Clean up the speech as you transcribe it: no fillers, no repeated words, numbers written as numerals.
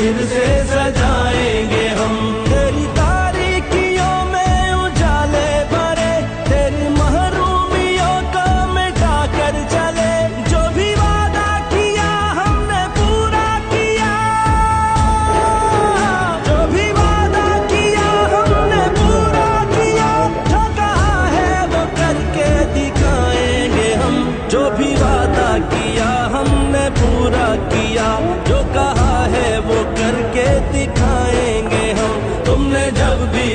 फिर से सजाएंगे हम। तेरी तारीकियों में उजाले भरे, तेरी महरूमियों को मिटा कर चले। जो भी वादा किया हमने पूरा किया, जो भी वादा किया हमने पूरा किया। जो कहा है वो करके दिखाएंगे हम, जो भी वादा किया हमने पूरा किया। जो कहा है वो करके दिखाएंगे हम। तुमने जब भी